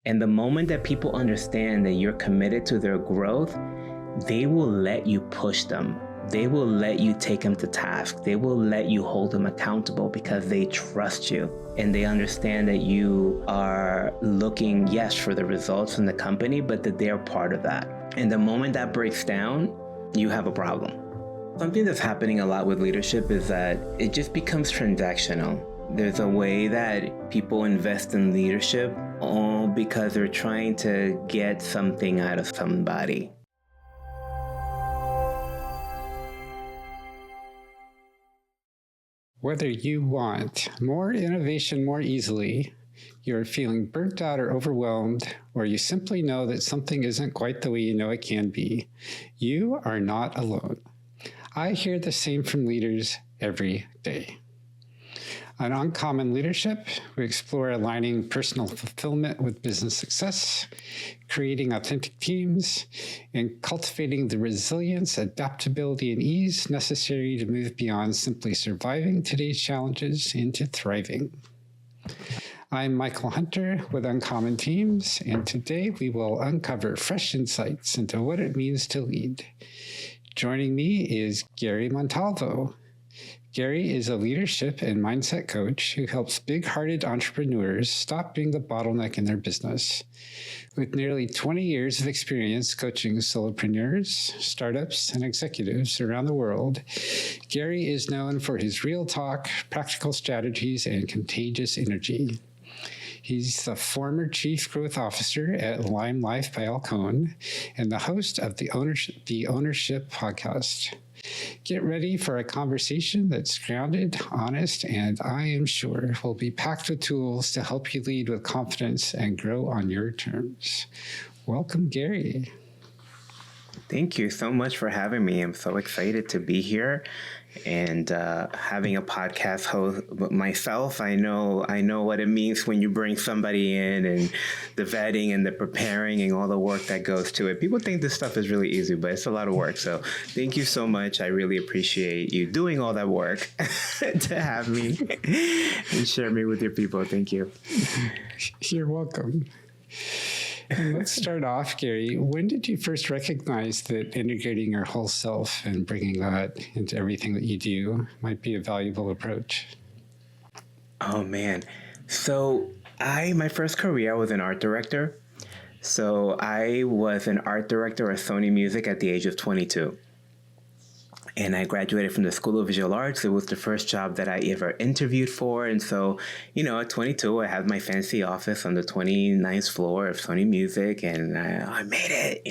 And the moment that people understand that you're committed to their growth, they will let you push them. They will let you take them to task. They will let you hold them accountable because they trust you and they understand that you are looking, yes, for the results in the company, but that they're part of that. And the moment that breaks down, you have a problem. Something that's happening a lot with leadership is that it just becomes transactional. There's a way that people invest in leadership all because they're trying to get something out of somebody. Whether you want more innovation more easily, you're feeling burnt out or overwhelmed, or you simply know that something isn't quite the way you know it can be, you are not alone. I hear the same from leaders every day. On Uncommon Leadership, we explore aligning personal fulfillment with business success, creating authentic teams, and cultivating the resilience, adaptability, and ease necessary to move beyond simply surviving today's challenges into thriving. I'm Michael Hunter with Uncommon Teams, and today we will uncover fresh insights into what it means to lead. Joining me is Gary Montalvo. Gary is a leadership and mindset coach who helps big-hearted entrepreneurs stop being the bottleneck in their business. With nearly 20 years of experience coaching solopreneurs, startups, and executives around the world, Gary is known for his real talk, practical strategies, and contagious energy. He's the former Chief Growth Officer at Lime Life by Alcone and the host of the Ownership podcast. Get ready for a conversation that's grounded, honest, and I am sure will be packed with tools to help you lead with confidence and grow on your terms. Welcome, Gary. Thank you so much for having me. I'm so excited to be here and having a podcast host myself. I know what it means when you bring somebody in and the vetting and the preparing and all the work that goes to it. People think this stuff is really easy, but it's a lot of work. So thank you so much. I really appreciate you doing all that work to have me and share me with your people. Thank you. You're welcome. And let's start off, Gary. When did you first recognize that integrating your whole self and bringing that into everything that you do might be a valuable approach? Oh, man. So my first career, I was an art director. So I was an art director at Sony Music at the age of 22. And I graduated from the School of Visual Arts. It was the first job that I ever interviewed for. And so, at 22, I had my fancy office on the 29th floor of Sony Music, and I made it,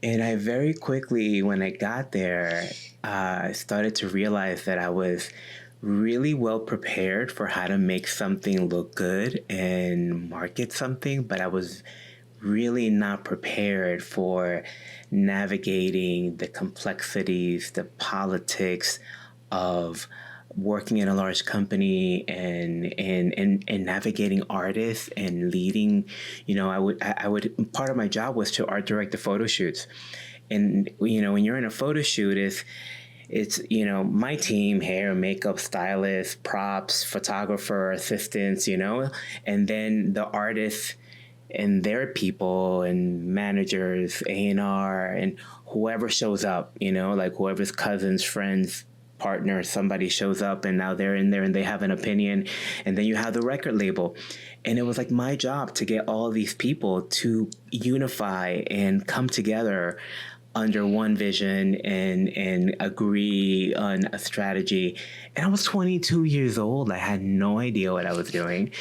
And I very quickly, when I got there, I started to realize that I was really well prepared for how to make something look good and market something, but I was really not prepared for navigating the complexities, the politics of working in a large company and navigating artists and leading. I would part of my job was to art direct the photo shoots. And when you're in a photo shoot, it's my team, hair, makeup, stylist, props, photographer, assistants, and then the artists and their people and managers, A&R, and whoever shows up, like whoever's cousins, friends, partner, somebody shows up and now they're in there and they have an opinion. And then you have the record label. And it was like my job to get all these people to unify and come together under one vision and agree on a strategy. And I was 22 years old. I had no idea what I was doing.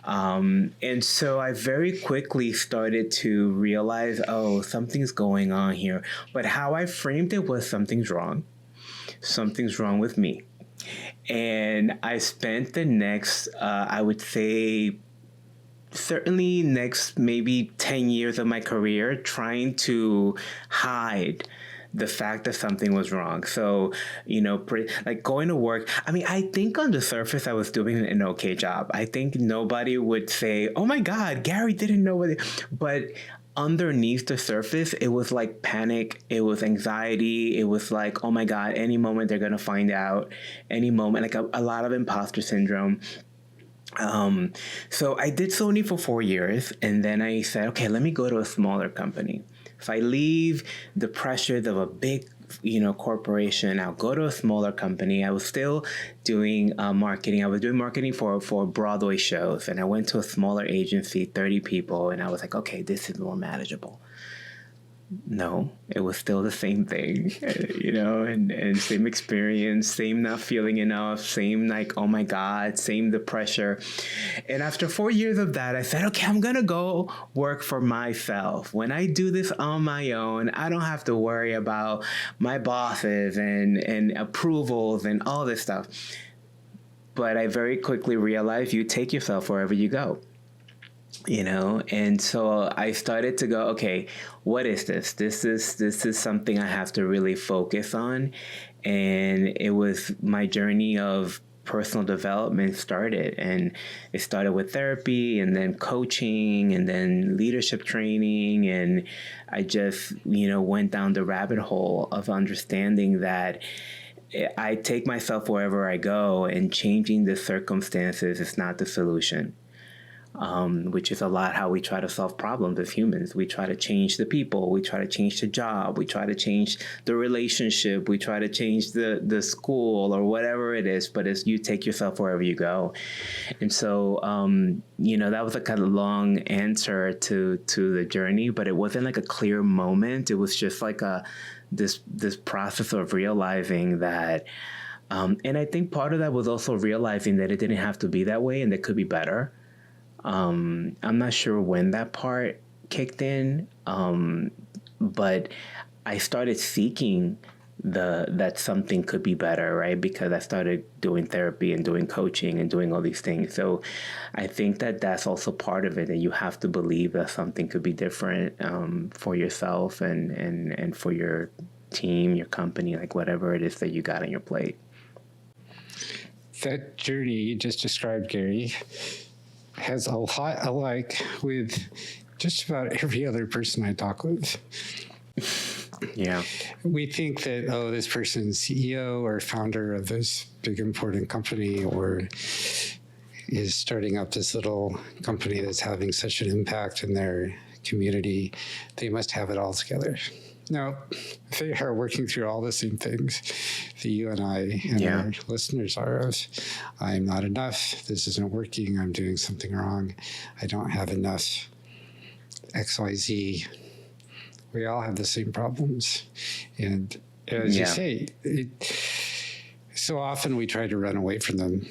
And so I very quickly started to realize, something's going on here. But how I framed it was something's wrong. Something's wrong with me. And I spent the next, I would say, certainly next maybe 10 years of my career trying to hide the fact that something was wrong. So, like going to work, I think on the surface I was doing an okay job. I think nobody would say, oh my God, Gary didn't know but underneath the surface, it was like panic. It was anxiety. It was like, oh my God, any moment they're going to find out, any moment, like a lot of imposter syndrome. So I did Sony for 4 years, and then I said, okay, let me go to a smaller company. If I leave the pressures of a big, corporation, I'll go to a smaller company. I was still doing marketing. I was doing marketing for Broadway shows, and I went to a smaller agency, 30 people, and I was like, okay, this is more manageable. No, it was still the same thing, and same experience, same not feeling enough, same like, oh my God, same the pressure. And after 4 years of that, I said, okay, I'm going to go work for myself. When I do this on my own, I don't have to worry about my bosses and approvals and all this stuff. But I very quickly realized you take yourself wherever you go. And so I started to go, okay, what is this? This is something I have to really focus on. And it was my journey of personal development started, and it started with therapy and then coaching and then leadership training. And I just, went down the rabbit hole of understanding that I take myself wherever I go, and changing the circumstances is not the solution. Which is a lot how we try to solve problems as humans. We try to change the people, we try to change the job, we try to change the relationship, we try to change the school or whatever it is, but it's you take yourself wherever you go. And so, that was a kind of long answer to the journey, but it wasn't like a clear moment. It was just like this process of realizing that, and I think part of that was also realizing that it didn't have to be that way and it could be better. I'm not sure when that part kicked in, but I started seeking that something could be better, right? Because I started doing therapy and doing coaching and doing all these things. So I think that that's also part of it, that you have to believe that something could be different for yourself and for your team, your company, like whatever it is that you got on your plate. That journey you just described, Gary, has a lot alike with just about every other person I talk with. Yeah. We think that, this person's CEO or founder of this big important company, or is starting up this little company that's having such an impact in their community, they must have it all together. No, they are working through all the same things that you and I and our listeners are of. I'm not enough. This isn't working. I'm doing something wrong. I don't have enough XYZ. We all have the same problems. And as you say, so often we try to run away from them,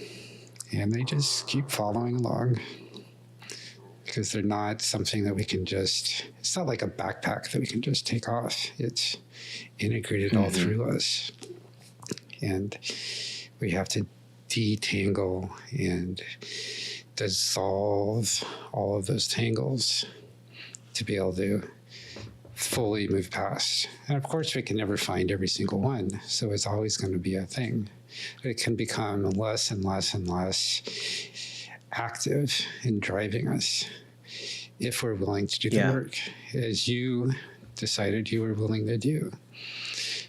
and they just keep following along, because they're not something that we can just, it's not like a backpack that we can just take off. It's integrated all through us. And we have to detangle and dissolve all of those tangles to be able to fully move past. And of course, we can never find every single one. So it's always going to be a thing. It can become less and less and less active in driving us if we're willing to do the work, as you decided you were willing to do.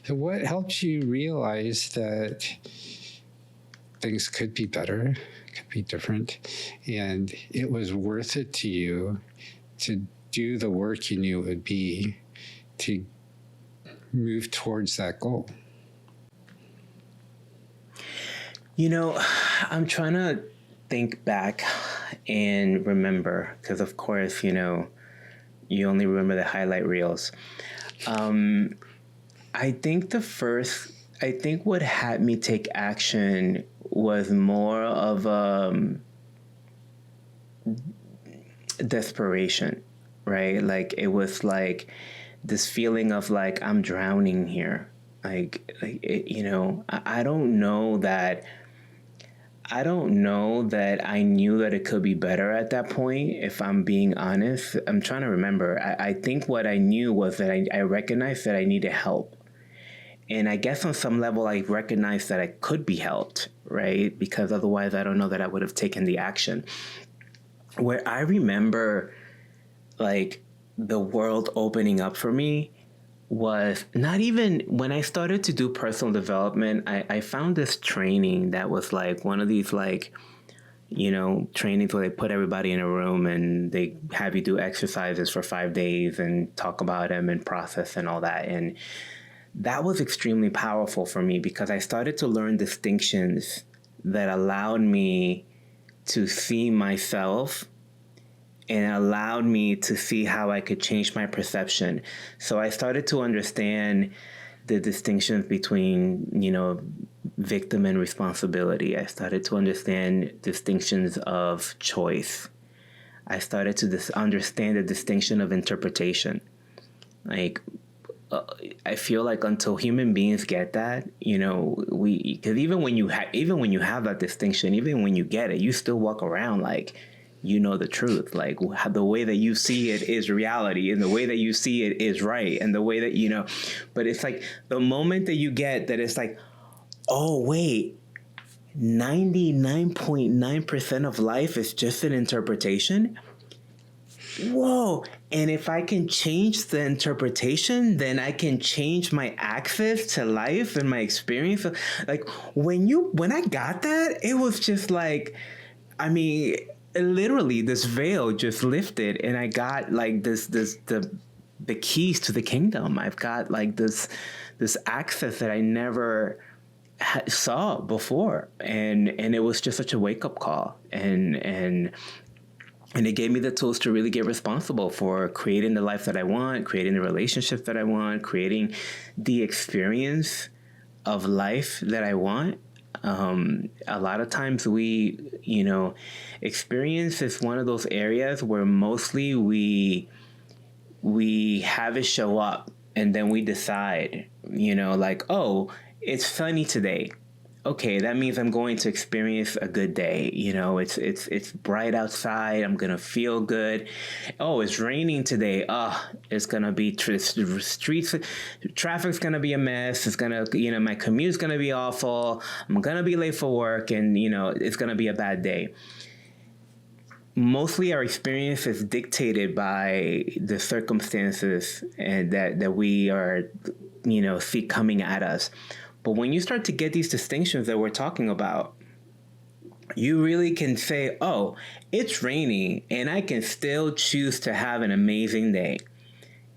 So what helps you realize that things could be better, could be different, and it was worth it to you to do the work you knew it would be to move towards that goal? I'm trying to think back and remember, because of course, you only remember the highlight reels. I think what had me take action was more of desperation, right? Like it was like this feeling of like, I'm drowning here. I don't know that I knew that it could be better at that point, if I'm being honest. I'm trying to remember. I think what I knew was that I recognized that I needed help. And I guess on some level, I recognized that I could be helped, right? Because otherwise, I don't know that I would have taken the action. Where I remember, like, the world opening up for me was not even when I started to do personal development. I found this training that was like one of these, like, trainings where they put everybody in a room and they have you do exercises for 5 days and talk about them and process and all that. And that was extremely powerful for me because I started to learn distinctions that allowed me to see myself and allowed me to see how I could change my perception. So I started to understand the distinctions between, victim and responsibility. I started to understand distinctions of choice. I started to understand the distinction of interpretation. Like, I feel like until human beings get that, because even when you have that distinction, even when you get it, you still walk around like the truth. Like the way that you see it is reality, and the way that you see it is right, and the way that But it's like the moment that you get that, it's like, oh wait, 99.9% of life is just an interpretation. Whoa. And if I can change the interpretation, then I can change my access to life and my experience. Like when I got that, it was just like, literally this veil just lifted and I got like the keys to the kingdom. I've got like this access that I never saw before. And it was just such a wake up call. And it gave me the tools to really get responsible for creating the life that I want, creating the relationships that I want, creating the experience of life that I want. A lot of times experience is one of those areas where mostly we have it show up and then we decide, like, oh, it's sunny today. Okay, that means I'm going to experience a good day. It's bright outside. I'm gonna feel good. Oh, it's raining today. It's gonna be streets. Traffic's gonna be a mess. It's gonna, my commute's gonna be awful. I'm gonna be late for work, and it's gonna be a bad day. Mostly, our experience is dictated by the circumstances and that we are, see coming at us. But when you start to get these distinctions that we're talking about, you really can say, oh, it's raining and I can still choose to have an amazing day.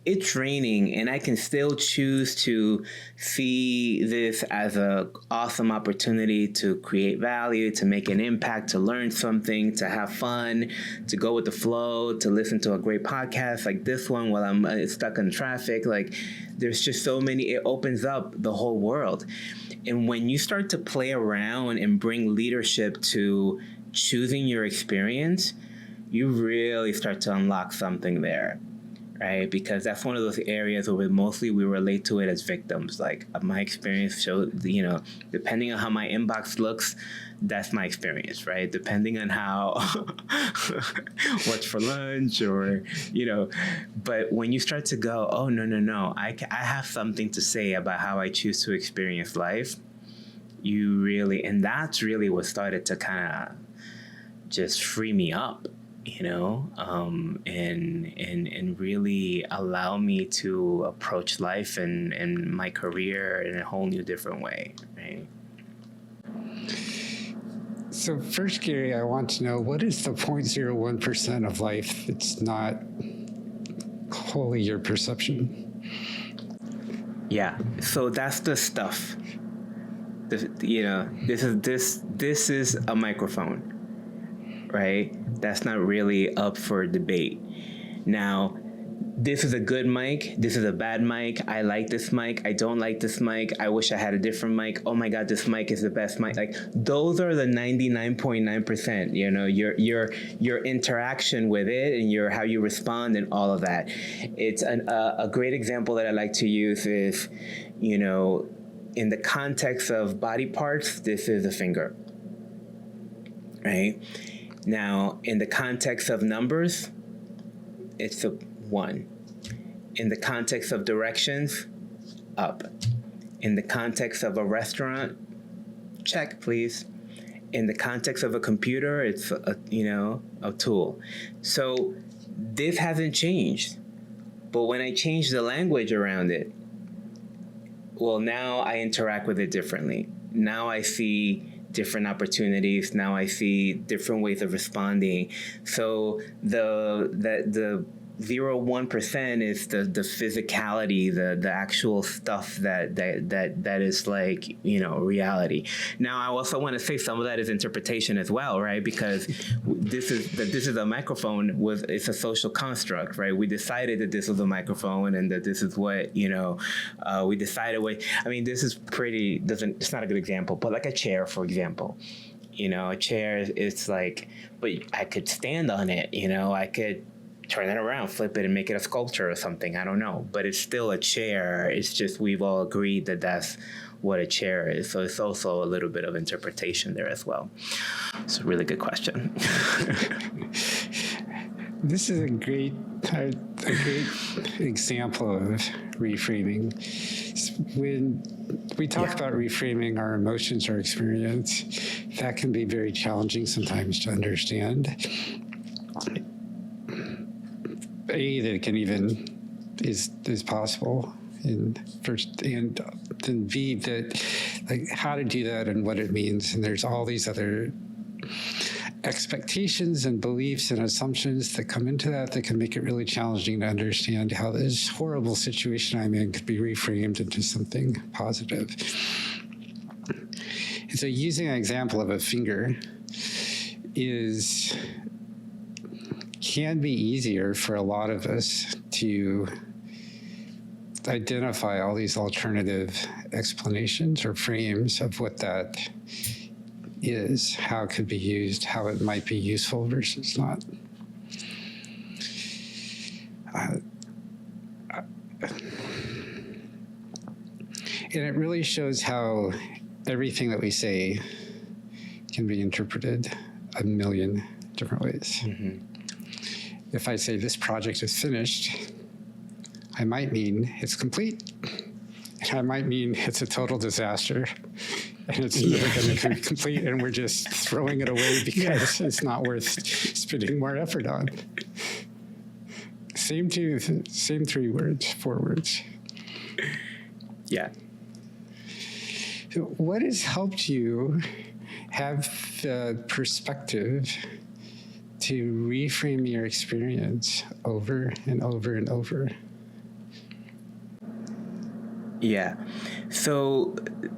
It's raining and I can still choose to see this as an awesome opportunity to create value, to make an impact, to learn something, to have fun, to go with the flow, to listen to a great podcast like this one while I'm stuck in traffic. Like, there's just so many. It opens up the whole world. And when you start to play around and bring leadership to choosing your experience, you really start to unlock something there. Right? Because that's one of those areas where we relate to it as victims. Like, my experience shows, depending on how my inbox looks, that's my experience, right? Depending on how, what's for lunch or, but when you start to go, oh, no, I have something to say about how I choose to experience life, and that's really what started to kind of just free me up. And really allow me to approach life and my career in a whole new different way, right? So first, Gary, I want to know, what is the 0.01% of life that's not wholly your perception? Yeah, so that's the stuff. This is a microphone. Right? That's not really up for debate. Now, this is a good mic. This is a bad mic. I like this mic. I don't like this mic. I wish I had a different mic. Oh my God, this mic is the best mic. Like, those are the 99.9%. Your interaction with it and how you respond and all of that. It's a great example that I like to use is, in the context of body parts, this is a finger, right? Now, in the context of numbers, it's a 1. In the context of directions, up. In the context of a restaurant, check, please. In the context of a computer, it's a tool. So this hasn't changed. But when I change the language around it, well, now I interact with it differently. Now I see different opportunities. Now I see different ways of responding. So the 0-1% is the physicality, the actual stuff that is like, reality. Now I also want to say some of that is interpretation as well, right? Because this is a microphone, it's a social construct, right? We decided that this was a microphone and that this is what we decided. This is it's not a good example, but like a chair, for example. A chair is like, but I could stand on it. I could turn it around, flip it, and make it a sculpture or something. I don't know. But it's still a chair. It's just we've all agreed that that's what a chair is. So it's also a little bit of interpretation there as well. It's a really good question. This is a great example of reframing. When we talk about reframing our emotions or experience, that can be very challenging sometimes to understand. A, that it can even is possible, and then B, that like how to do that and what it means. And there's all these other expectations and beliefs and assumptions that come into that can make it really challenging to understand how this horrible situation I'm in could be reframed into something positive. And so using an example of a finger can be easier for a lot of us to identify all these alternative explanations or frames of what that is, how it could be used, how it might be useful versus not. And it really shows how everything that we say can be interpreted a million different ways. Mm-hmm. If I say this project is finished, I might mean it's complete. And I might mean it's a total disaster and it's never going to be complete and we're just throwing it away because it's not worth spending more effort on. Same 3 words, 4 words. Yeah. So what has helped you have the perspective to reframe your experience over and over and over? Yeah. So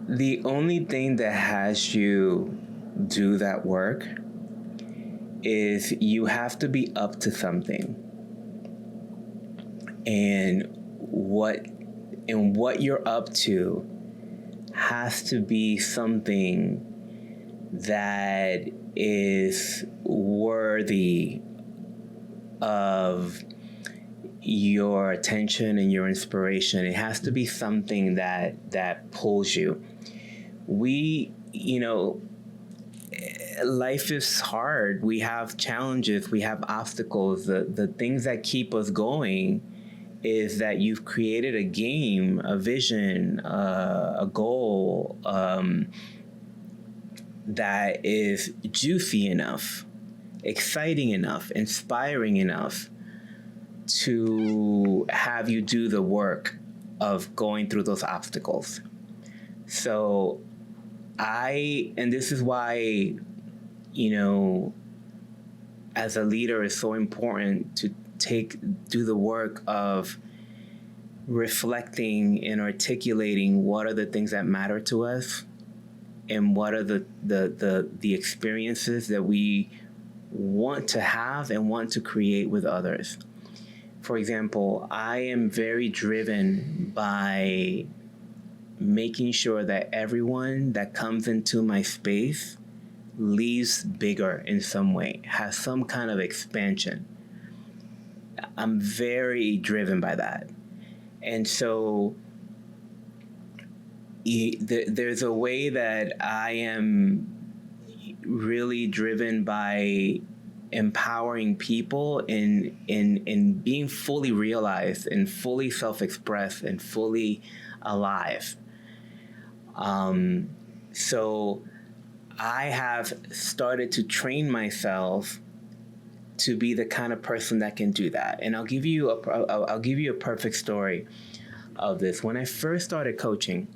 the only thing that has you do that work is you have to be up to something. And what you're up to has to be something that is worthy of your attention and your inspiration. It has to be something that pulls you. Life is hard. We have challenges. We have obstacles. The things that keep us going is that you've created a game, a vision, a goal, that is juicy enough, exciting enough, inspiring enough to have you do the work of going through those obstacles. So and this is why, as a leader, it's so important to do the work of reflecting and articulating what are the things that matter to us and what are the experiences that we want to have and want to create with others. For example, I am very driven by making sure that everyone that comes into my space leaves bigger in some way, has some kind of expansion. I'm very driven by that. And so there's a way that I am really driven by empowering people in being fully realized and fully self-expressed and fully alive. So I have started to train myself to be the kind of person that can do that. And I'll give you a perfect story of this. When I first started coaching,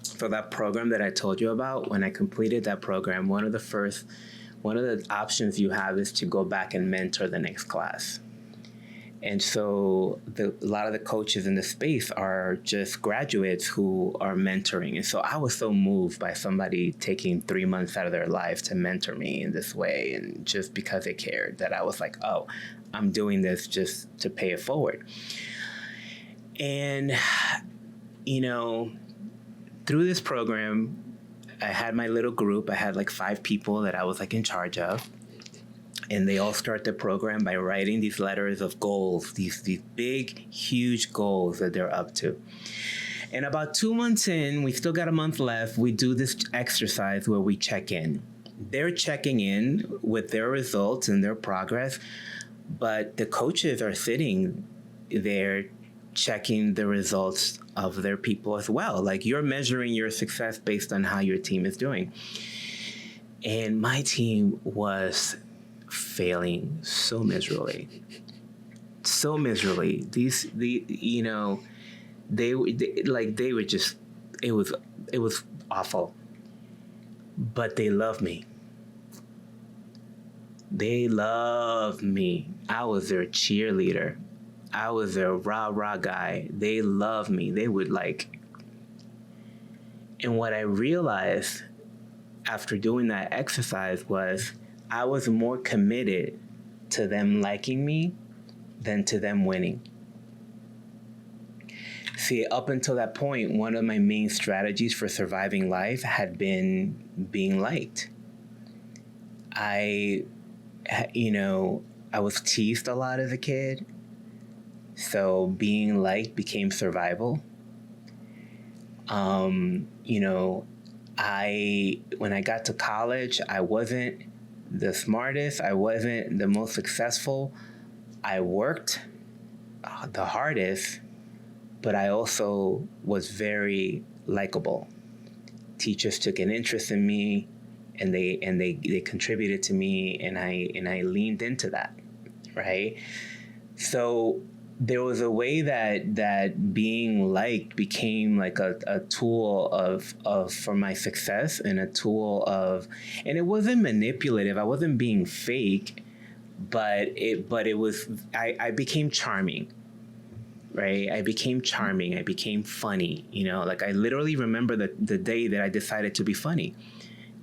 So that program that I told you about, when I completed that program, one of the options you have is to go back and mentor the next class. And so a lot of the coaches in the space are just graduates who are mentoring. And so I was so moved by somebody taking 3 months out of their life to mentor me in this way. And just because they cared, that I was like, oh, I'm doing this just to pay it forward. And, you know, through this program, I had my little group. I had like 5 people that I was like in charge of. And they all start the program by writing these letters of goals, these big, huge goals that they're up to. And about 2 months in, we still got a month left, we do this exercise where we check in. They're checking in with their results and their progress, but the coaches are sitting there checking the results of their people as well. Like, you're measuring your success based on how your team is doing. And my team was failing so miserably. They were just, it was awful. But they love me. They love me. I was their cheerleader. I was their rah-rah guy. They love me. They would like. And what I realized after doing that exercise was I was more committed to them liking me than to them winning. See, up until that point, one of my main strategies for surviving life had been being liked. I was teased a lot as a kid, so being liked became survival. When I got to college, I wasn't the smartest, I wasn't the most successful. I worked the hardest, but I also was very likable. Teachers took an interest in me, and they contributed to me, and I leaned into that, right? So there was a way that being liked became like a tool of for my success, and a tool of, and it wasn't manipulative. I wasn't being fake, but it was, I became charming, right? I became charming. I became funny. Like, I literally remember the day that I decided to be funny.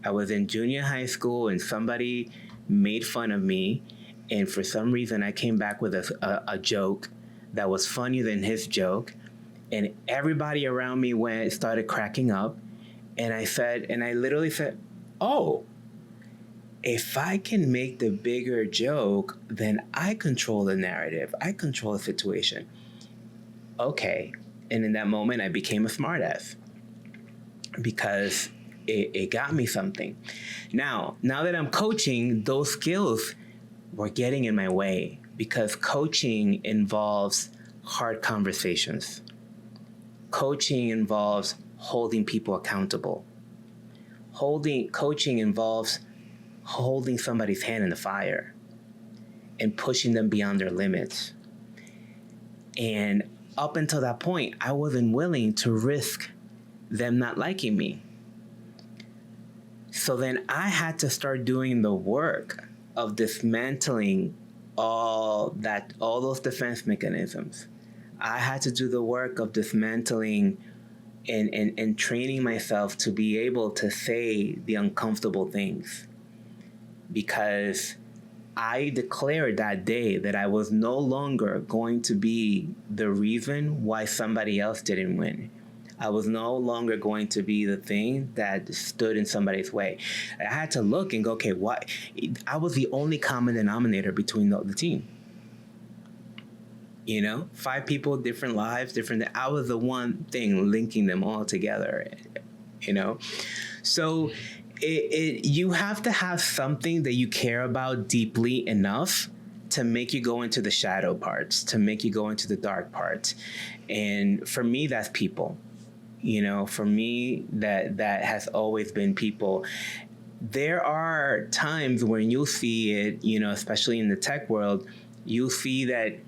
I was in junior high school, and somebody made fun of me, and for some reason I came back with a joke that was funnier than his joke, and everybody around me started cracking up, and I literally said, oh, if I can make the bigger joke, then I control the narrative, I control the situation. Okay. And in that moment, I became a smartass because it got me something. Now that I'm coaching, those skills were getting in my way, because coaching involves hard conversations. Coaching involves holding people accountable. Coaching involves holding somebody's hand in the fire and pushing them beyond their limits. And up until that point, I wasn't willing to risk them not liking me. So then I had to start doing the work of dismantling all those defense mechanisms. I had to do the work of dismantling and training myself to be able to say the uncomfortable things, because I declared that day that I was no longer going to be the reason why somebody else didn't win. I was no longer going to be the thing that stood in somebody's way. I had to look and go, okay, why? I was the only common denominator between the team. 5 people, different lives, I was the one thing linking them all together, So you have to have something that you care about deeply enough to make you go into the shadow parts, to make you go into the dark parts. And for me, that's people. For me, that has always been people. There are times when you'll see it, especially in the tech world, you'll see that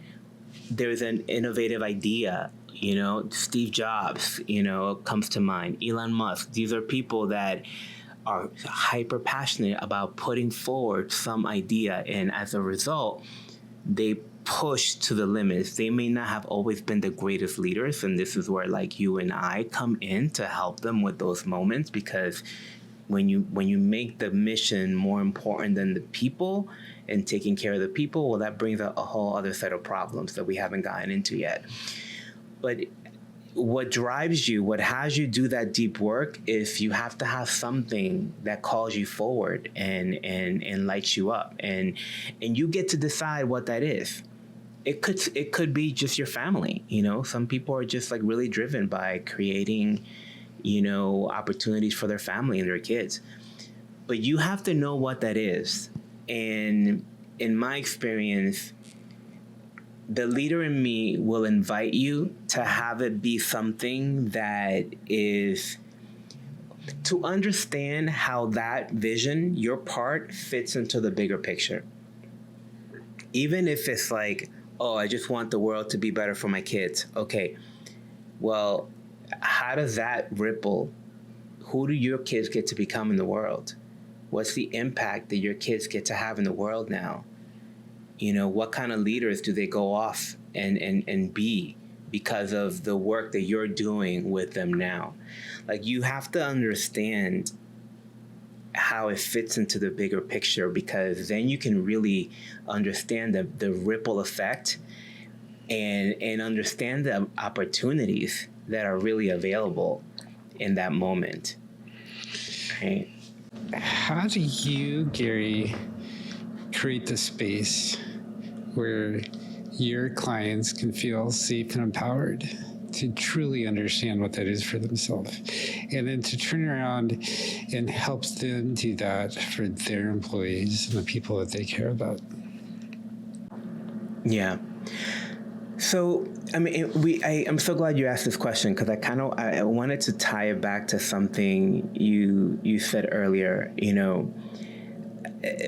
there's an innovative idea Steve Jobs, comes to mind, Elon Musk. These are people that are hyper passionate about putting forward some idea, and as a result, they push to the limits. They may not have always been the greatest leaders, and this is where like you and I come in to help them with those moments, because when you make the mission more important than the people and taking care of the people, well, that brings a whole other set of problems that we haven't gotten into yet. But what drives you, what has you do that deep work, is you have to have something that calls you forward and lights you up, and you get to decide what that is. It could be just your family. Some people are just like really driven by creating, opportunities for their family and their kids. But you have to know what that is. And in my experience, the leader in me will invite you to have it be something that is to understand how that vision, your part, fits into the bigger picture. Even if it's like, oh, I just want the world to be better for my kids. Okay, well, how does that ripple? Who do your kids get to become in the world? What's the impact that your kids get to have in the world now? What kind of leaders do they go off and be because of the work that you're doing with them now? Like, you have to understand how it fits into the bigger picture, because then you can really understand the ripple effect and understand the opportunities that are really available in that moment. Right? How do you, Gary, create the space where your clients can feel safe and empowered to truly understand what that is for themselves, and then to turn around and help them do that for their employees and the people that they care about? Yeah. So, I mean, I'm so glad you asked this question, because I wanted to tie it back to something you said earlier.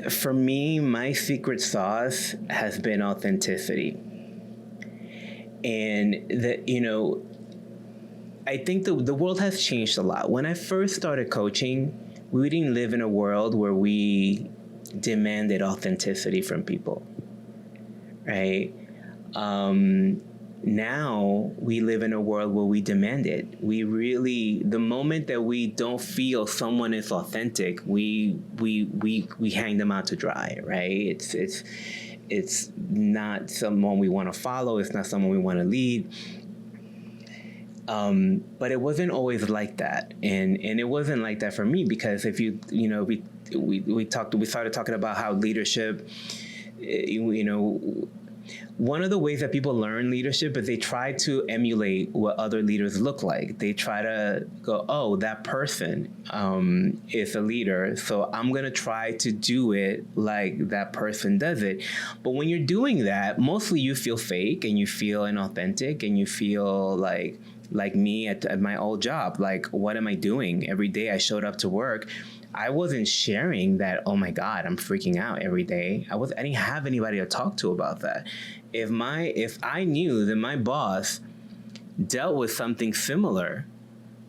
For me, my secret sauce has been authenticity. And I think the world has changed a lot. When I first started coaching, we didn't live in a world where we demanded authenticity from people, right? Now we live in a world where we demand it. The moment that we don't feel someone is authentic, we hang them out to dry, right? It's not someone we want to follow. It's not someone we want to lead. But it wasn't always like that, and it wasn't like that for me, because if we started talking about how leadership, one of the ways that people learn leadership is they try to emulate what other leaders look like. They try to go, oh, that person is a leader, so I'm going to try to do it like that person does it. But when you're doing that, mostly you feel fake and you feel inauthentic and you feel like me at my old job. Like, what am I doing? Every day I showed up to work, I wasn't sharing that, oh my God, I'm freaking out every day. I didn't have anybody to talk to about that. If I knew that my boss dealt with something similar,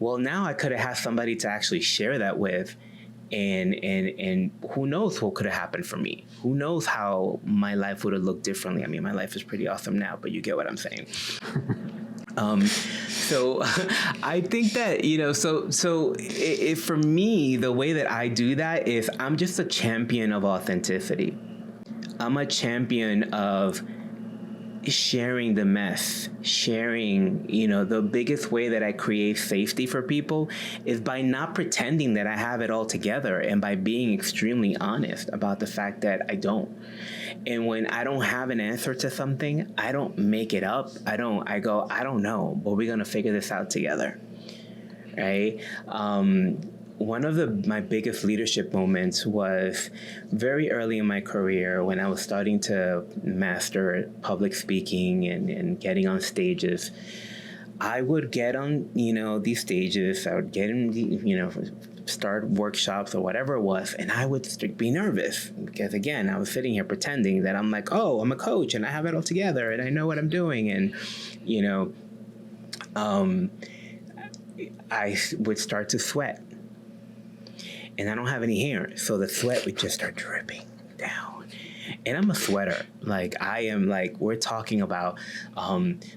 well, now I could have had somebody to actually share that with, and who knows what could have happened for me? Who knows how my life would have looked differently? I mean, my life is pretty awesome now, but you get what I'm saying. So I think that, for me, the way that I do that is I'm just a champion of authenticity. I'm a champion of sharing the mess, sharing, the biggest way that I create safety for people is by not pretending that I have it all together, and by being extremely honest about the fact that I don't. And when I don't have an answer to something, I don't make it up. I go, I don't know, but we're going to figure this out together. Right? One of my biggest leadership moments was very early in my career, when I was starting to master public speaking and getting on stages. I would get on, these stages. I would get in, start workshops or whatever it was, and I would be nervous because, again, I was sitting here pretending that I'm like, oh, I'm a coach and I have it all together and I know what I'm doing, and um, I would start to sweat. And I don't have any hair, so the sweat would just start dripping down. And I'm a sweater. Like, I am, like, we're talking about,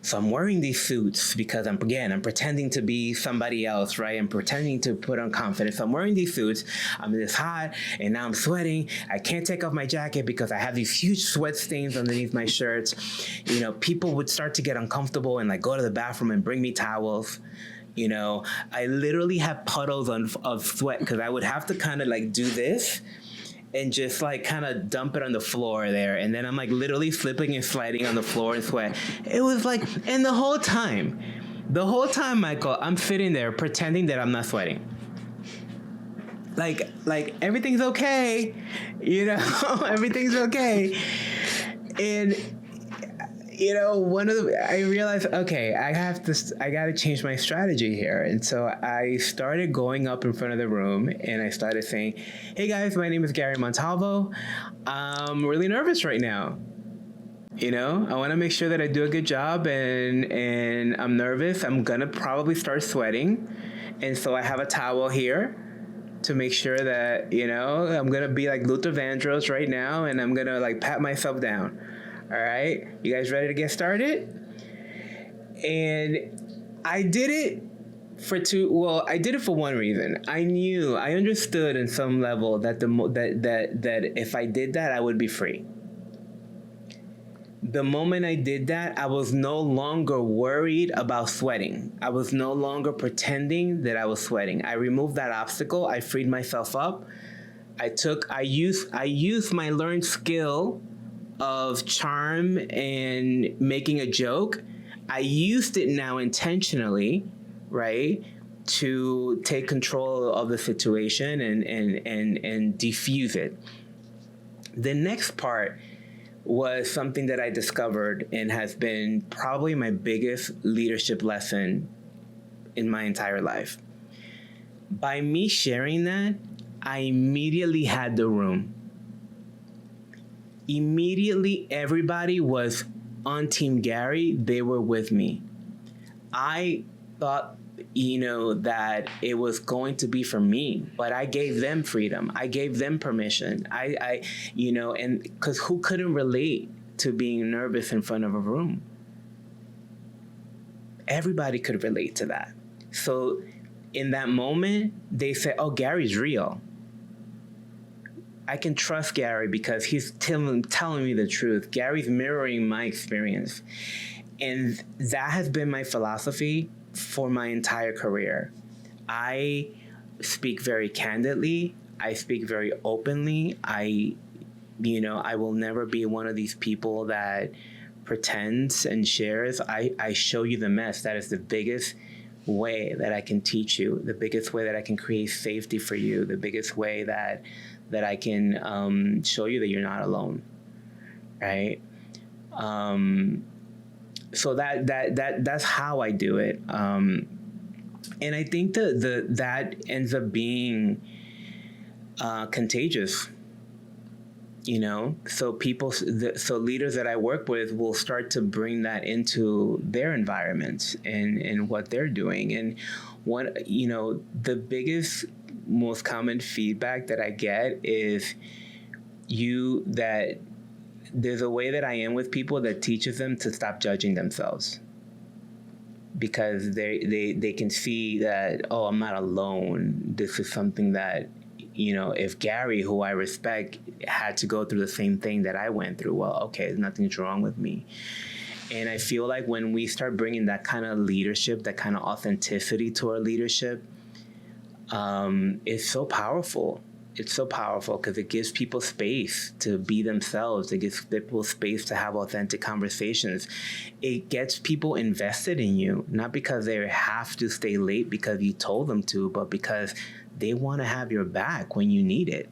so I'm wearing these suits because I'm pretending to be somebody else, right? I'm pretending to put on confidence. So I'm wearing these suits. I'm this hot, and now I'm sweating. I can't take off my jacket because I have these huge sweat stains underneath my shirts. You know, people would start to get uncomfortable and, like, go to the bathroom and bring me towels. You know, I literally have puddles of sweat because I would have to kind of like do this and just like kind of dump it on the floor there. And then I'm like literally slipping and sliding on the floor in sweat. It was like, and the whole time, Michael, I'm sitting there pretending that I'm not sweating. Like everything's okay, you know, everything's okay. And you know, I realized, okay, I got to change my strategy here. And so I started going up in front of the room and I started saying, hey guys, my name is Gary Montalvo. I'm really nervous right now. You know, I want to make sure that I do a good job and I'm nervous. I'm going to probably start sweating. And so I have a towel here to make sure that, you know, I'm going to be like Luther Vandross right now and I'm going to like pat myself down. All right, you guys ready to get started? And I did it I did it for one reason. I understood in some level that that if I did that, I would be free. The moment I did that, I was no longer worried about sweating. I was no longer pretending that I was sweating. I removed that obstacle. I freed myself up. I used my learned skill of charm and making a joke. I used it now intentionally, right, to take control of the situation and diffuse it. The next part was something that I discovered and has been probably my biggest leadership lesson in my entire life. By me sharing that, I immediately had the room. Immediately, everybody was on Team Gary. They were with me. I thought, you know, that it was going to be for me, but I gave them freedom. I gave them permission. I you know, and because who couldn't relate to being nervous in front of a room? Everybody could relate to that. So in that moment, they said, oh, Gary's real. I can trust Gary because he's telling me the truth. Gary's mirroring my experience. And that has been my philosophy for my entire career. I speak very candidly. I speak very openly. I will never be one of these people that pretends and shares. I show you the mess. That is the biggest way that I can teach you, the biggest way that I can create safety for you, the biggest way that I can show you that you're not alone, right? So that's how I do it, and I think that ends up being contagious. You know, so leaders that I work with will start to bring that into their environments and what they're doing. And the biggest, most common feedback that I get is that there's a way that I am with people that teaches them to stop judging themselves, because they can see that, oh, I'm not alone. This is something that, you know, if Gary, who I respect, had to go through the same thing that I went through, well, okay, nothing's wrong with me. And I feel like when we start bringing that kind of leadership, that kind of authenticity to our leadership, it's so powerful. It's so powerful because it gives people space to be themselves. It gives people space to have authentic conversations. It gets people invested in you, not because they have to stay late because you told them to, but because they want to have your back when you need it.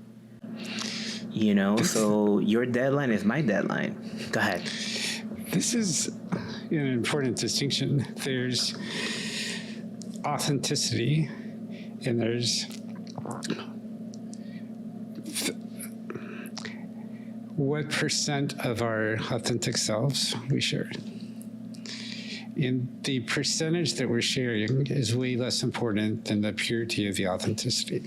You know, so your deadline is my deadline. Go ahead. This is an important distinction. There's authenticity, and there's what percent of our authentic selves we share. And the percentage that we're sharing is way less important than the purity of the authenticity.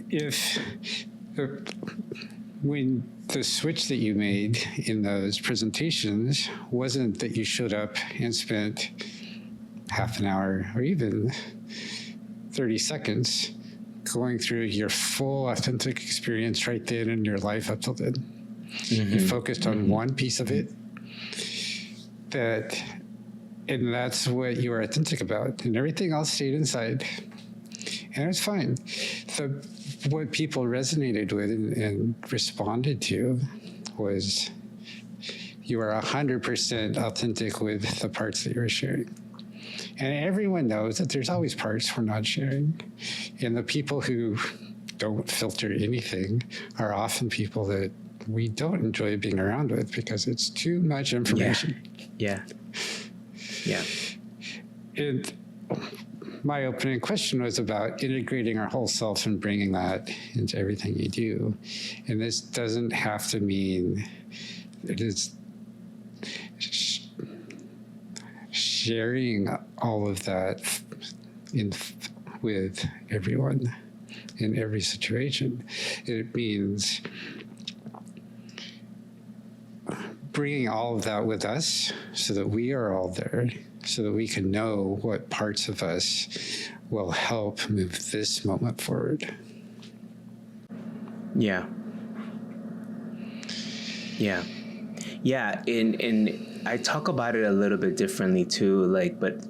If when the switch that you made in those presentations wasn't that you showed up and spent half an hour or even 30 seconds going through your full authentic experience right then in your life up till then, you focused on one piece of it, and that's what you were authentic about, and everything else stayed inside, and it's fine. What people resonated with and responded to was you are 100% authentic with the parts that you were sharing. And everyone knows that there's always parts we're not sharing. And the people who don't filter anything are often people that we don't enjoy being around with because it's too much information. Yeah. And my opening question was about integrating our whole self and bringing that into everything you do. And this doesn't have to mean it is sharing all of that with everyone in every situation. It means bringing all of that with us so that we are all there, so that we can know what parts of us will help move this moment forward. Yeah. And I talk about it a little bit differently too, like, but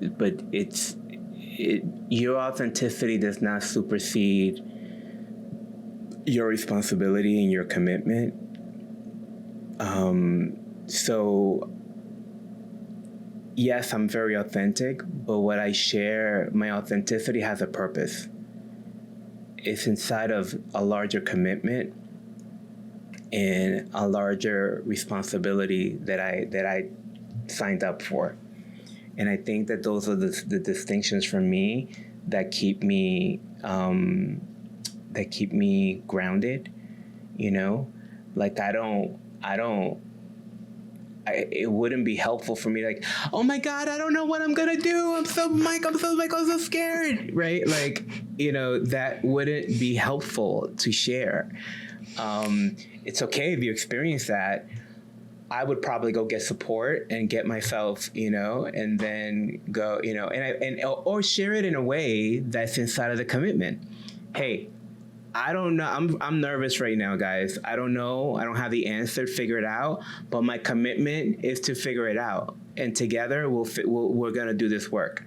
your authenticity does not supersede your responsibility and your commitment. So yes, I'm very authentic, but what I share, my authenticity has a purpose. It's inside of a larger commitment and a larger responsibility that I signed up for. And I think that those are the distinctions for me that keep me grounded, you know? Like it wouldn't be helpful for me, like, oh my God, I don't know what I'm gonna do. I'm so scared, right? Like, you know, that wouldn't be helpful to share. It's okay if you experience that. I would probably go get support and get myself, you know, and then go, you know, or share it in a way that's inside of the commitment. Hey, I don't know. I'm nervous right now, guys. I don't know. I don't have the answer figured out, but my commitment is to figure it out. And together we're going to do this work.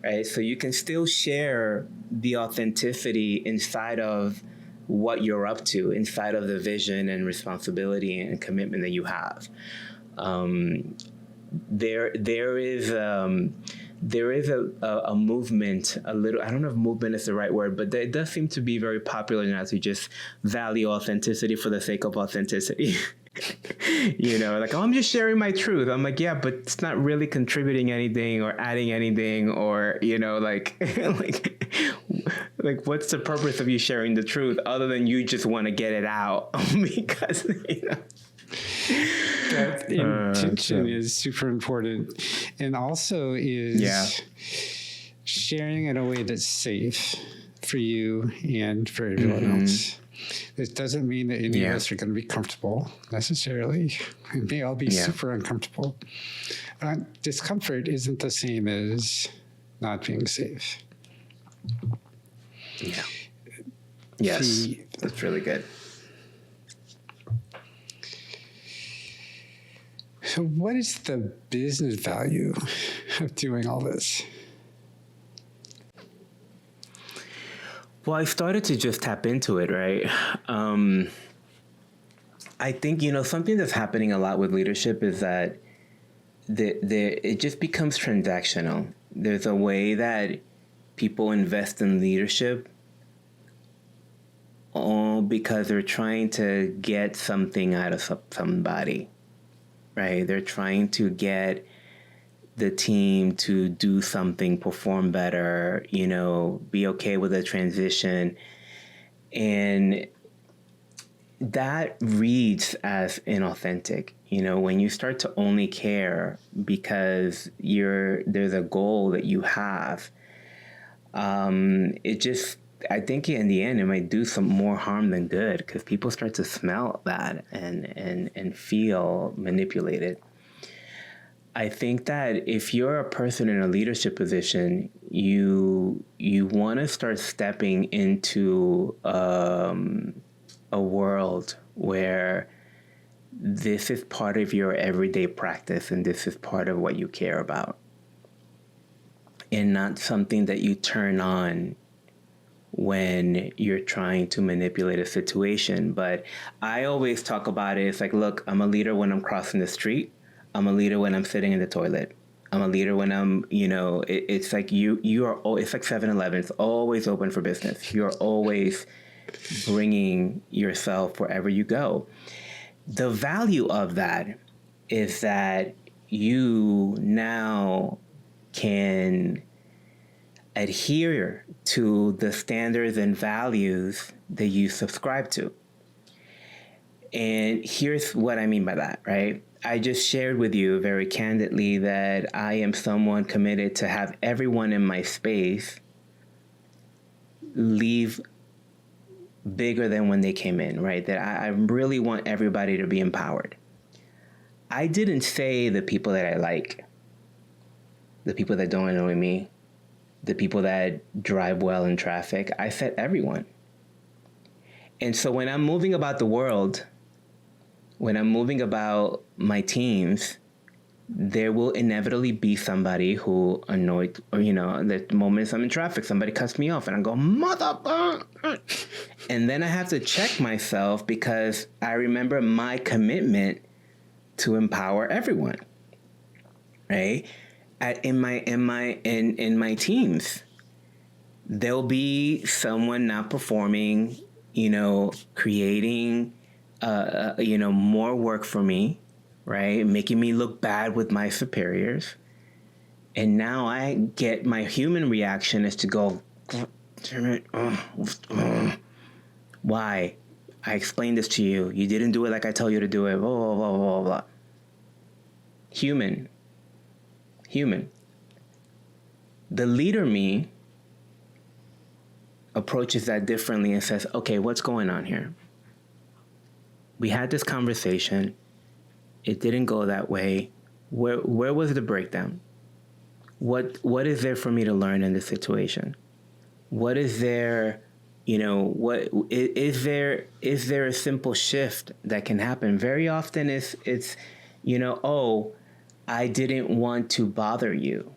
Right? So you can still share the authenticity inside of what you're up to, inside of the vision and responsibility and commitment that you have. There is a movement, a little, I don't know if movement is the right word, but it does seem to be very popular now to just value authenticity for the sake of authenticity. You know, like, oh, I'm just sharing my truth. I'm like, yeah, but it's not really contributing anything or adding anything, or, you know, like, like what's the purpose of you sharing the truth other than you just want to get it out? Because, you know. That intention is super important, and also is sharing in a way that's safe for you and for everyone else. It doesn't mean that any of us are going to be comfortable necessarily. We may all be super uncomfortable. Discomfort isn't the same as not being safe. Yeah. Yes, that's really good. So what is the business value of doing all this? Well, I started to just tap into it, right? I think, you know, something that's happening a lot with leadership is that it just becomes transactional. There's a way that people invest in leadership all because they're trying to get something out of somebody. Right? They're trying to get the team to do something, perform better, you know, be okay with the transition. And that reads as inauthentic. when you start to only care because there's a goal that you have, it just, I think in the end, it might do some more harm than good, because people start to smell that and feel manipulated. I think that if you're a person in a leadership position, you want to start stepping into a world where this is part of your everyday practice and this is part of what you care about, and not something that you turn on when you're trying to manipulate a situation. But I always talk about it. It's like, look, I'm a leader when I'm crossing the street. I'm a leader when I'm sitting in the toilet. I'm a leader when I'm, it's like you are, it's like 7-Eleven. It's always open for business. You're always bringing yourself wherever you go. The value of that is that you now can adhere to the standards and values that you subscribe to. And here's what I mean by that, right? I just shared with you very candidly that I am someone committed to have everyone in my space leave bigger than when they came in, right? That I really want everybody to be empowered. I didn't say the people that I like, the people that don't annoy me, the people that drive well in traffic. I said everyone. And so when I'm moving about the world, when I'm moving about my teams, there will inevitably be somebody who annoyed, or, the moments I'm in traffic, somebody cuts me off and I go, motherfucker. And then I have to check myself, because I remember my commitment to empower everyone, right? In my teams, there'll be someone not performing, creating, more work for me, right? Making me look bad with my superiors. And now I get, my human reaction is to go, why? I explained this to you. You didn't do it like I told you to do it. Blah, blah, blah, blah, blah. Human. The leader me approaches that differently and says, okay, what's going on here? We had this conversation. It didn't go that way. Where was the breakdown? What is there for me to learn in this situation? What is there, what is there a simple shift that can happen? Very often it's I didn't want to bother you.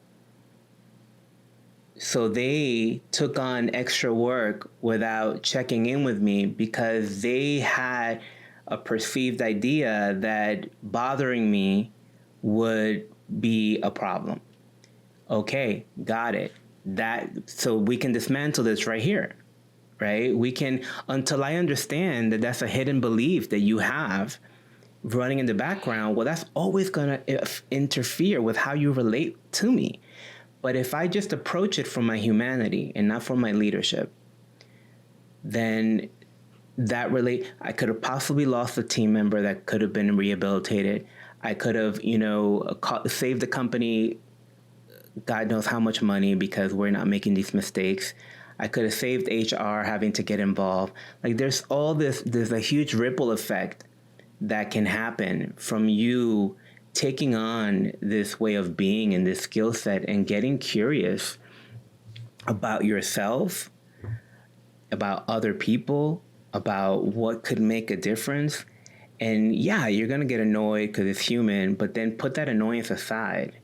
So they took on extra work without checking in with me, because they had a perceived idea that bothering me would be a problem. Okay, got it. So we can dismantle this right here, right? We can, until I understand that that's a hidden belief that you have running in the background. Well, that's always going to interfere with how you relate to me. But if I just approach it from my humanity and not from my leadership, then I could have possibly lost a team member that could have been rehabilitated. I could have, saved the company God knows how much money, because we're not making these mistakes. I could have saved HR having to get involved. Like, there's a huge ripple effect that can happen from you taking on this way of being and this skill set and getting curious about yourself, about other people, about what could make a difference. And yeah, you're going to get annoyed because it's human, but then put that annoyance aside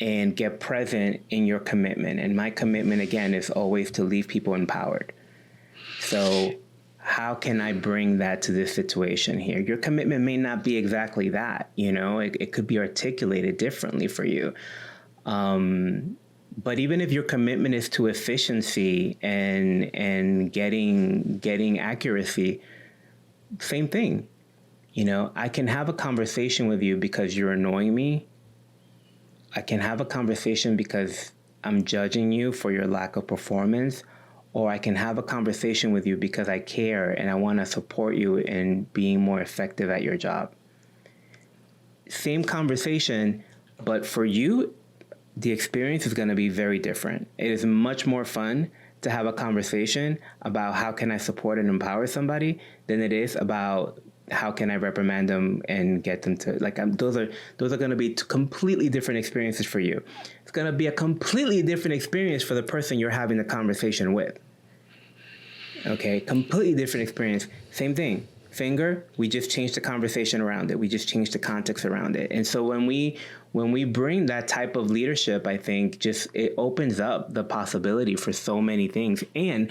and get present in your commitment. And my commitment, again, is always to leave people empowered. So how can I bring that to this situation here? Your commitment may not be exactly that, it could be articulated differently for you. But even if your commitment is to efficiency and getting accuracy, same thing. I can have a conversation with you because you're annoying me. I can have a conversation because I'm judging you for your lack of performance, or I can have a conversation with you because I care and I want to support you in being more effective at your job. same conversation, but for you, the experience is going to be very different. It is much more fun to have a conversation about how can I support and empower somebody than it is about how can I reprimand them and get them to like. Those are going to be completely different experiences for you. It's going to be a completely different experience for the person you're having the conversation with. Okay, completely different experience. Same thing. Finger, we just changed the conversation around it. We just changed the context around it. And so when we bring that type of leadership, I think just it opens up the possibility for so many things. And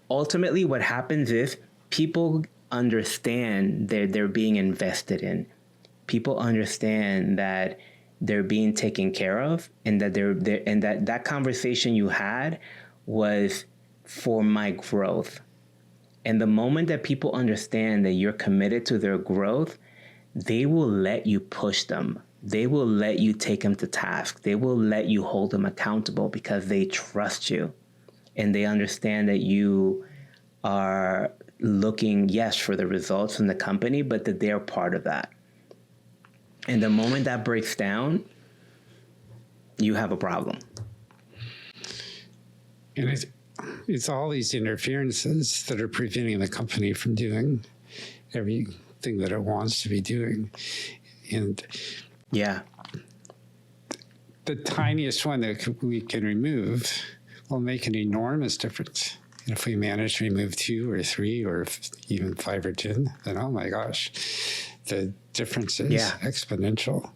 ultimately what happens is people understand that they're being invested in. People understand that they're being taken care of, and that that conversation you had was for my growth. And the moment that people understand that you're committed to their growth, they will let you push them. They will let you take them to task. They will let you hold them accountable because they trust you. And they understand that you are looking, yes, for the results in the company, but that they're part of that. And the moment that breaks down, you have a problem. And it's all these interferences that are preventing the company from doing everything that it wants to be doing. And yeah, the tiniest one that we can remove will make an enormous difference. And if we manage to remove 2 or 3 or even 5 or 10, then oh my gosh, the difference is exponential.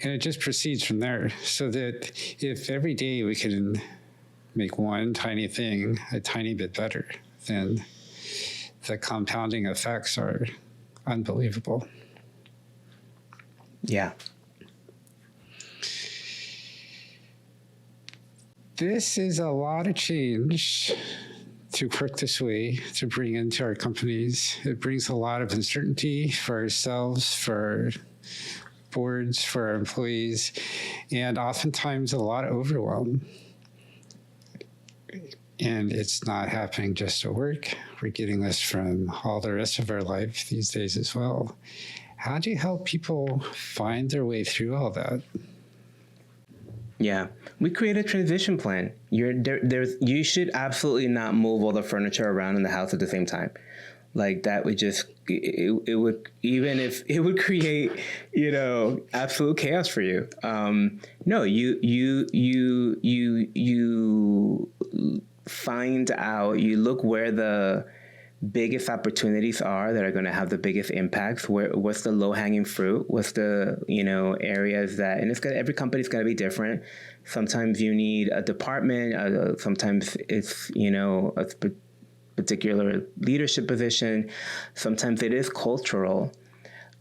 And it just proceeds from there. So that if every day we can make one tiny thing a tiny bit better, then the compounding effects are unbelievable. Yeah. This is a lot of change to work this way, to bring into our companies. It brings a lot of uncertainty for ourselves, for boards, for our employees, and oftentimes a lot of overwhelm. And it's not happening just at work. We're getting this from all the rest of our life these days as well. How do you help people find their way through all that? Yeah, we create a transition plan. You should absolutely not move all the furniture around in the house at the same time. Like that would just it would, even if it would create absolute chaos for you. No, you find out. You look where the biggest opportunities are that are going to have the biggest impacts. What's the low hanging fruit? What's the areas that, and every company's going to be different. Sometimes you need a department. Sometimes it's a particular leadership position. Sometimes it is cultural.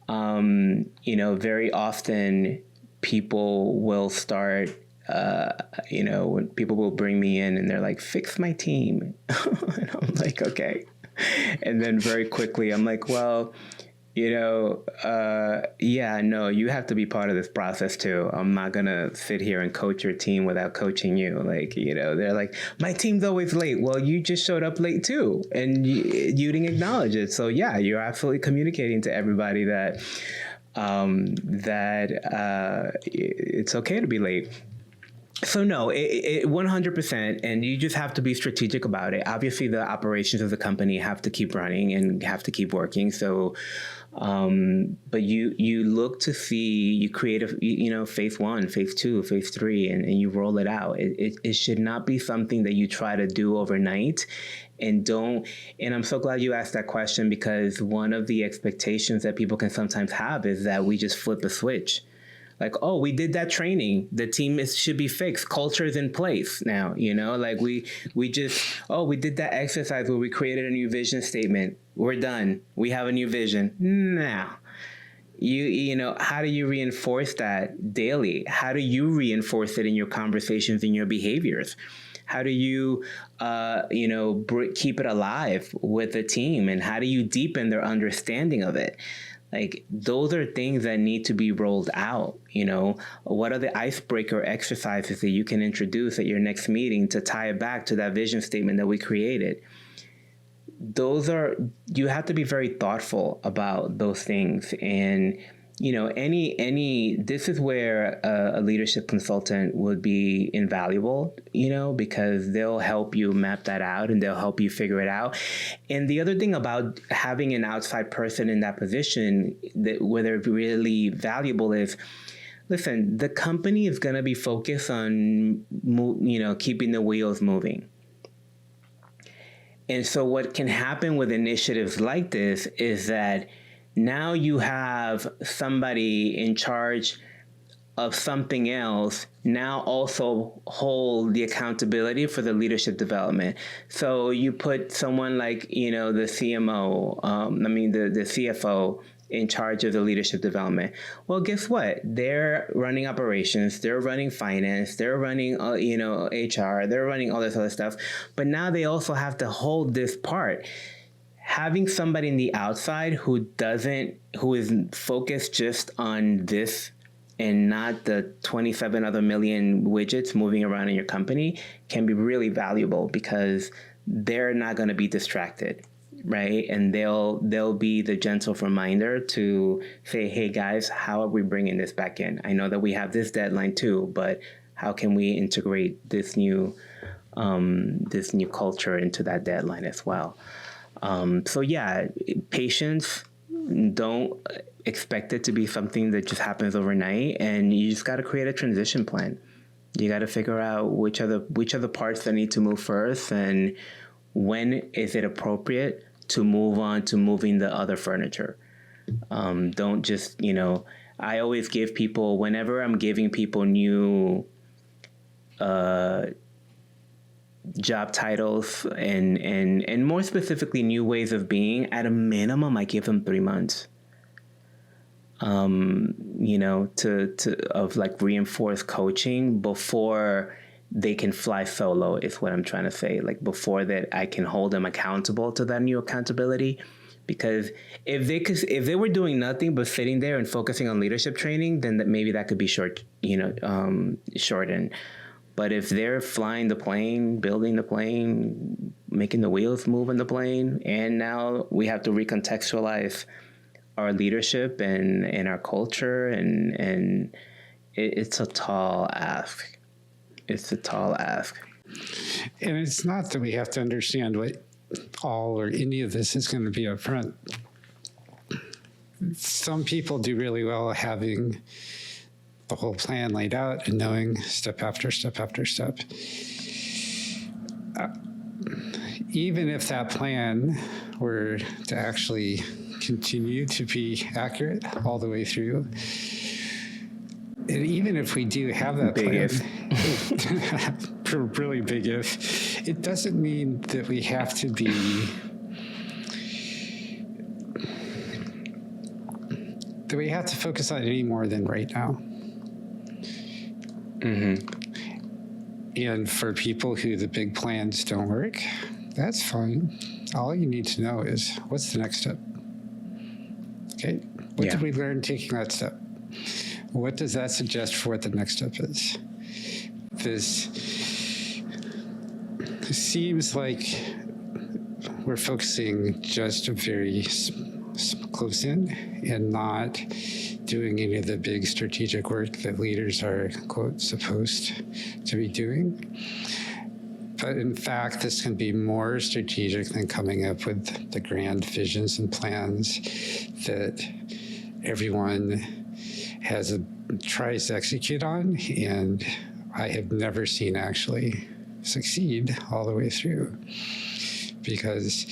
Very often people will start. When people will bring me in and they're like, "Fix my team," and I'm like, "Okay." And then very quickly, I'm like, well, no, you have to be part of this process too. I'm not going to sit here and coach your team without coaching you. Like, they're like, my team's always late. Well, you just showed up late too, and you didn't acknowledge it. So yeah, you're absolutely communicating to everybody that it's okay to be late. So no, it 100%, and you just have to be strategic about it. Obviously, the operations of the company have to keep running and have to keep working. So, but you look to see, you create phase 1, phase 2, phase 3, and you roll it out. It should not be something that you try to do overnight. And I'm so glad you asked that question, because one of the expectations that people can sometimes have is that we just flip a switch. Like, oh, we did that training. The team should be fixed. Culture is in place now, like we just, we did that exercise where we created a new vision statement. We're done. We have a new vision. Now, how do you reinforce that daily? How do you reinforce it in your conversations, in your behaviors? How do you, keep it alive with the team? And how do you deepen their understanding of it? Like, those are things that need to be rolled out. What are the icebreaker exercises that you can introduce at your next meeting to tie it back to that vision statement that we created? those are, you have to be very thoughtful about those things. And this is where a leadership consultant would be invaluable, because they'll help you map that out and they'll help you figure it out. And the other thing about having an outside person in that position, that where they're really valuable, is, listen, the company is going to be focused on keeping the wheels moving. And so what can happen with initiatives like this is that now you have somebody in charge of something else now also hold the accountability for the leadership development. So you put someone like, the CMO, the CFO in charge of the leadership development. Well, guess what? They're running operations, they're running finance, they're running, HR, they're running all this other stuff. But now they also have to hold this part. Having somebody in the outside who is focused just on this and not the 27 other million widgets moving around in your company can be really valuable, because they're not going to be distracted, right? And they'll be the gentle reminder to say, hey guys, how are we bringing this back in? I know that we have this deadline too, but how can we integrate this new culture into that deadline as well? Patience. Don't expect it to be something that just happens overnight, and you just got to create a transition plan. You got to figure out which are the parts that need to move first, and when is it appropriate to move on to moving the other furniture. Don't just, I always give people, whenever I'm giving people new job titles and more specifically new ways of being, at a minimum I give them 3 months of like reinforced coaching before they can fly solo, is what I'm trying to say. Like, before that I can hold them accountable to that new accountability. Because if they were doing nothing but sitting there and focusing on leadership training, then maybe that could be shortened. But if they're flying the plane, building the plane, making the wheels move in the plane, and now we have to recontextualize our leadership and our culture, and it's a tall ask. It's a tall ask. And it's not that we have to understand what all or any of this is going to be up front. Some people do really well having the whole plan laid out and knowing step after step after step. Even if that plan were to actually continue to be accurate all the way through, and even if we do have that big plan, really big if, it doesn't mean that we have to be, that we have to focus on it any more than right now. Mm-hmm. And for people who the big plans don't work, that's fine. All you need to know is, what's the next step? Okay, what did we learn taking that step? What does that suggest for what the next step is? This seems like we're focusing just very close in and not doing any of the big strategic work that leaders are, quote, supposed to be doing. But in fact, this can be more strategic than coming up with the grand visions and plans that everyone tries to execute on, and I have never seen actually succeed all the way through. Because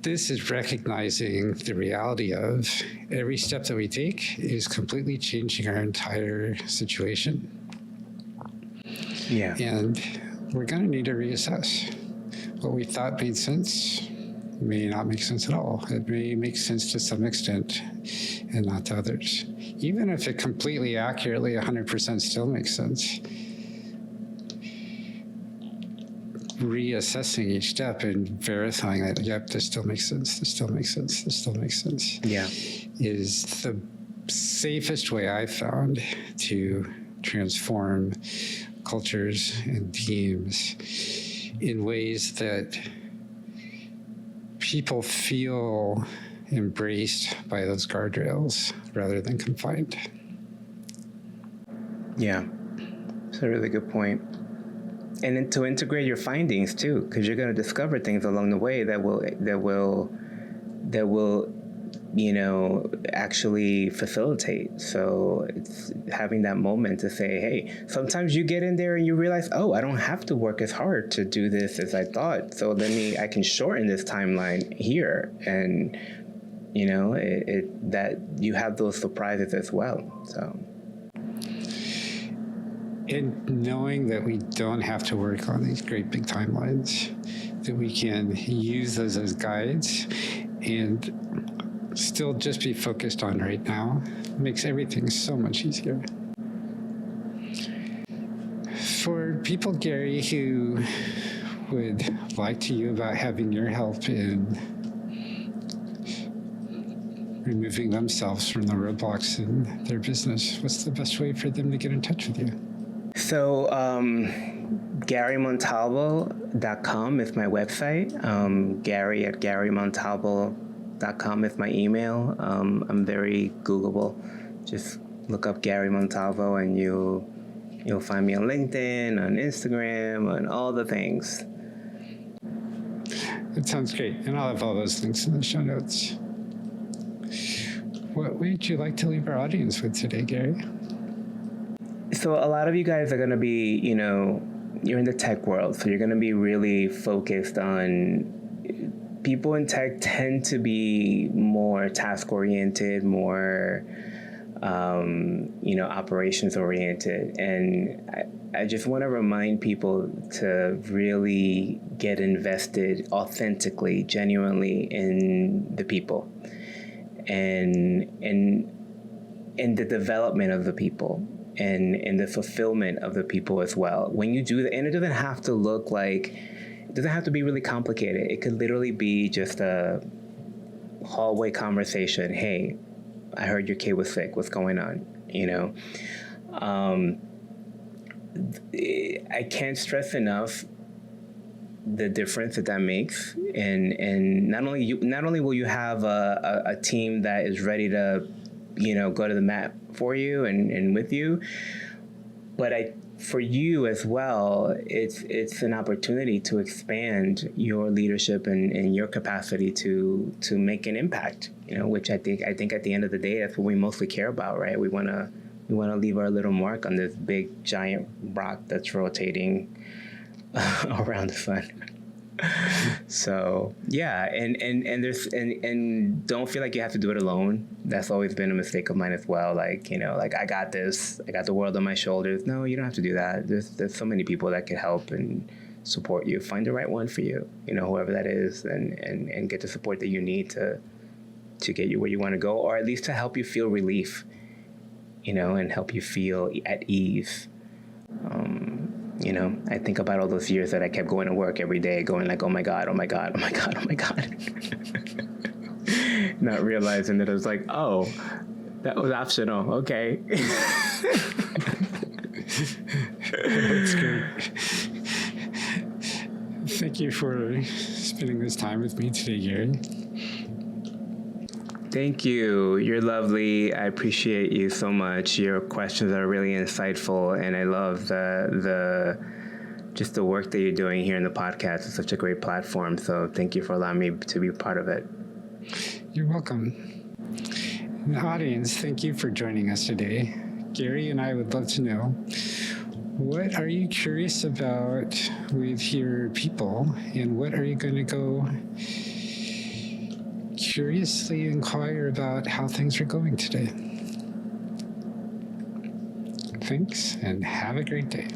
this is recognizing the reality of every step that we take is completely changing our entire situation. Yeah. And we're going to need to reassess. What we thought made sense may not make sense at all. It may make sense to some extent and not to others. Even if it completely accurately 100% still makes sense, reassessing each step and verifying that, yep, this still makes sense, this still makes sense, this still makes sense, is the safest way I've found to transform cultures and teams in ways that people feel embraced by those guardrails rather than confined. Yeah, it's a really good point. And then to integrate your findings too, because you're going to discover things along the way that will actually facilitate. So it's having that moment to say, hey, sometimes you get in there and you realize, oh, I don't have to work as hard to do this as I thought. So I can shorten this timeline here. And, that you have those surprises as well. So. And knowing that we don't have to work on these great big timelines, that we can use those as guides and still just be focused on right now makes everything so much easier. For people, Gary, who would like to you about having your help in removing themselves from the roadblocks in their business, what's the best way for them to get in touch with you? So, GaryMontalvo.com is my website. Gary at GaryMontalvo.com is my email. I'm very Googleable. Just look up Gary Montalvo and you'll find me on LinkedIn, on Instagram, on all the things. It sounds great. And I'll have all those links in the show notes. What would you like to leave our audience with today, Gary? So a lot of you guys are going to be, you're in the tech world, so you're going to be really focused on, people in tech tend to be more task-oriented, more, operations-oriented. And I just want to remind people to really get invested authentically, genuinely in the people and in the development of the people. And the fulfillment of the people as well. When you do that, and it doesn't have to be really complicated. It could literally be just a hallway conversation. Hey, I heard your kid was sick. What's going on? I can't stress enough the difference that makes. And not only will you have a team that is ready to go to the mat for you and with you, but for you as well, it's an opportunity to expand your leadership and your capacity to make an impact. Which I think at the end of the day, that's what we mostly care about, right? We want to leave our little mark on this big giant rock that's rotating around the sun. So yeah, and don't feel like you have to do it alone. That's always been a mistake of mine as well. Like I got this. I got the world on my shoulders. No, you don't have to do that. There's so many people that can help and support you. Find the right one for you. Whoever that is, and get the support that you need to get you where you want to go, or at least to help you feel relief. And help you feel at ease. I think about all those years that I kept going to work every day, going like, oh my God, oh my God, oh my God, oh my God. Not realizing that it was like, oh, that was optional. Okay. That's great. Thank you for spending this time with me today, Gary. Thank you. You're lovely. I appreciate you so much. Your questions are really insightful, and I love the work that you're doing here in the podcast. It's such a great platform. So thank you for allowing me to be part of it. You're welcome. And the audience, thank you for joining us today. Gary and I would love to know, what are you curious about with your people, and what are you going to go curiously inquire about how things are going today? Thanks, and have a great day.